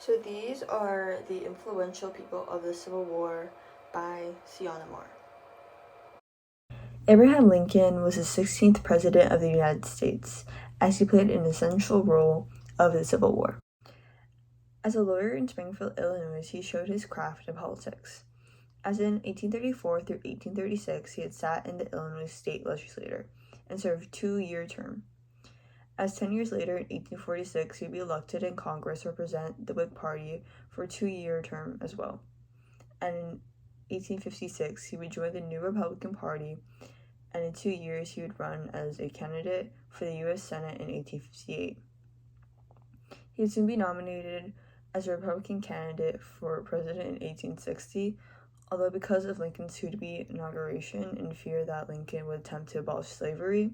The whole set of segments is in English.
So these are the influential people of the Civil War by Sienna Moore. Abraham Lincoln was the 16th President of the United States, as he played an essential role of the Civil War. As a lawyer in Springfield, Illinois, he showed his craft in politics. As in 1834 through 1836, he had sat in the Illinois State Legislature and served a 2-year term. As 10 years later, in 1846, he would be elected in Congress to represent the Whig Party for a 2-year term as well. And in 1856, he would join the new Republican Party, and in 2 years, he would run as a candidate for the U.S. Senate in 1858. He would soon be nominated as a Republican candidate for president in 1860, although because of Lincoln's soon-to-be inauguration and fear that Lincoln would attempt to abolish slavery,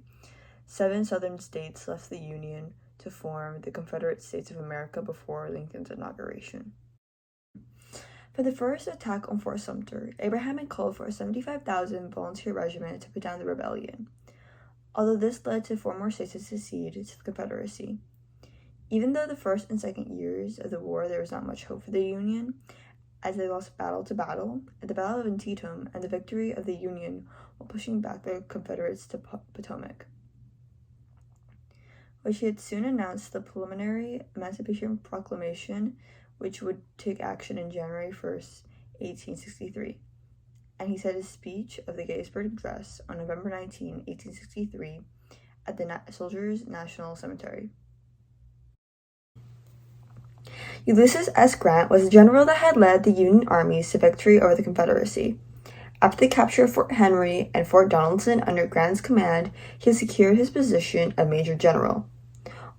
7 southern states left the Union to form the Confederate States of America before Lincoln's inauguration. For the first attack on Fort Sumter, Abraham had called for a 75,000 volunteer regiment to put down the rebellion, although this led to 4 more states to secede to the Confederacy. Even though the first and second years of the war there was not much hope for the Union, as they lost battle to battle, at the Battle of Antietam and the victory of the Union while pushing back the Confederates to Potomac, which he had soon announced the preliminary Emancipation Proclamation, which would take action in January 1st, 1863. And he said his speech of the Gettysburg Address on November 19, 1863, at the Soldiers' National Cemetery. Ulysses S. Grant was the general that had led the Union armies to victory over the Confederacy. After the capture of Fort Henry and Fort Donelson under Grant's command, he had secured his position of Major General.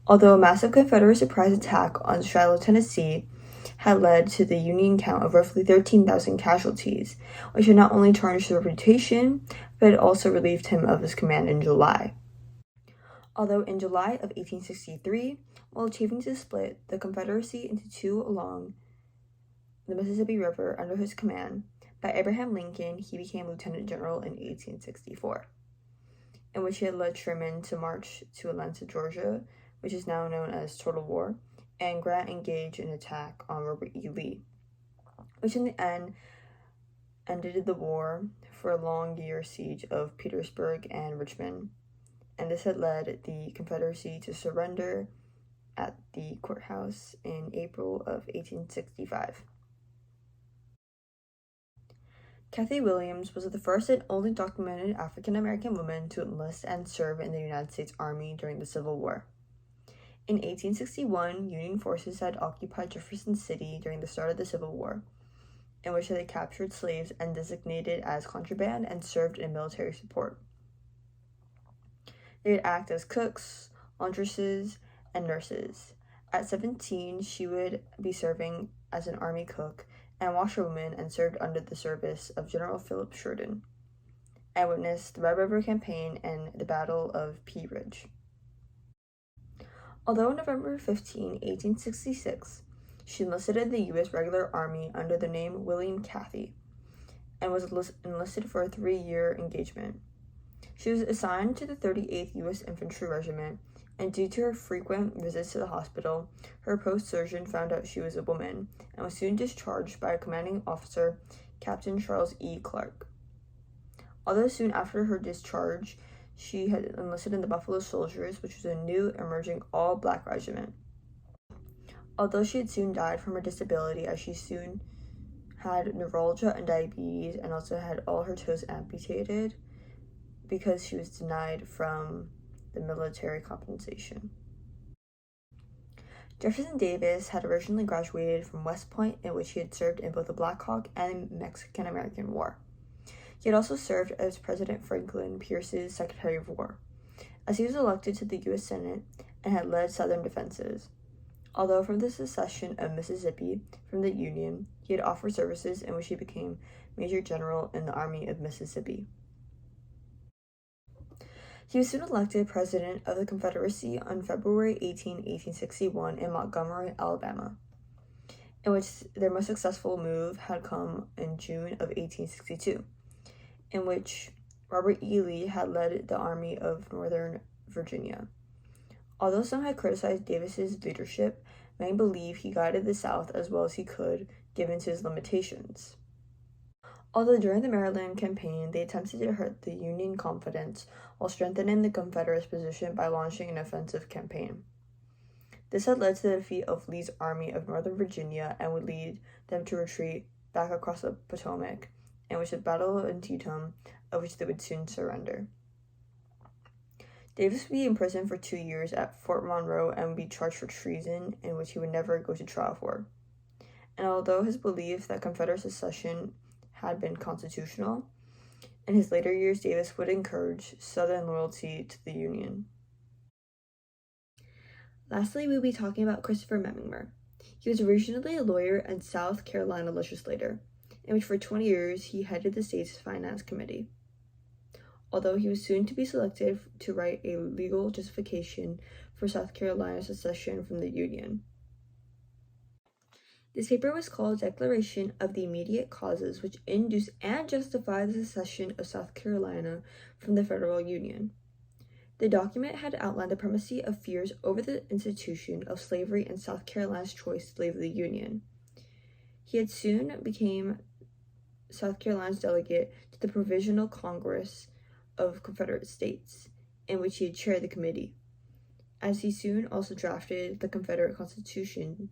Although a massive Confederate surprise attack on Shiloh, Tennessee, had led to the Union count of roughly 13,000 casualties, which had not only tarnished his reputation, but had also relieved him of his command in July. Although in July of 1863, while achieving to split the Confederacy into 2 along the Mississippi River under his command, by Abraham Lincoln, he became Lieutenant General in 1864, in which he had led Sherman to march to Atlanta, Georgia, which is now known as Total War, and Grant engaged in an attack on Robert E. Lee, which in the end ended the war for a long-year siege of Petersburg and Richmond, and this had led the Confederacy to surrender at the courthouse in April of 1865. Kathy Williams was the first and only documented African-American woman to enlist and serve in the United States Army during the Civil War. In 1861, Union forces had occupied Jefferson City during the start of the Civil War, in which they captured slaves and designated as contraband and served in military support. They would act as cooks, laundresses, and nurses. At 17, she would be serving as an army cook and washerwoman and served under the service of General Philip Sheridan, and witnessed the Red River Campaign and the Battle of Pea Ridge. Although on November 15, 1866, she enlisted in the U.S. Regular Army under the name William Cathy, and was enlisted for a 3-year engagement. She was assigned to the 38th U.S. Infantry Regiment, and due to her frequent visits to the hospital, her post surgeon found out she was a woman, and was soon discharged by a commanding officer, Captain Charles E. Clark. Although soon after her discharge, she had enlisted in the Buffalo Soldiers, which was a new emerging all-black regiment. Although she had soon died from her disability, as she soon had neuralgia and diabetes, and also had all her toes amputated because she was denied from the military compensation. Jefferson Davis had originally graduated from West Point, in which he had served in both the Black Hawk and Mexican-American War. He had also served as President Franklin Pierce's Secretary of War, as he was elected to the U.S. Senate and had led Southern defenses. Although from the secession of Mississippi from the Union, he had offered services in which he became Major General in the Army of Mississippi. He was soon elected President of the Confederacy on February 18, 1861 in Montgomery, Alabama, in which their most successful move had come in June of 1862, in which Robert E. Lee had led the Army of Northern Virginia. Although some had criticized Davis's leadership, many believe he guided the South as well as he could, given his limitations. Although during the Maryland campaign, they attempted to hurt the Union confidence while strengthening the Confederates' position by launching an offensive campaign. This had led to the defeat of Lee's Army of Northern Virginia and would lead them to retreat back across the Potomac, in which the Battle of Antietam, of which they would soon surrender. Davis would be imprisoned for 2 years at Fort Monroe and would be charged for treason, in which he would never go to trial for. And although his belief that Confederate secession had been constitutional, in his later years Davis would encourage Southern loyalty to the Union. Lastly, we'll be talking about Christopher Memminger. He was originally a lawyer and South Carolina legislator, in which for 20 years he headed the state's finance committee. Although he was soon to be selected to write a legal justification for South Carolina's secession from the Union. This paper was called Declaration of the Immediate Causes which Induce and Justify the Secession of South Carolina from the Federal Union. The document had outlined the primacy of fears over the institution of slavery and South Carolina's choice to leave the Union. He had soon become South Carolina's delegate to the Provisional Congress of Confederate States, in which he had chaired the committee, as he soon also drafted the Confederate Constitution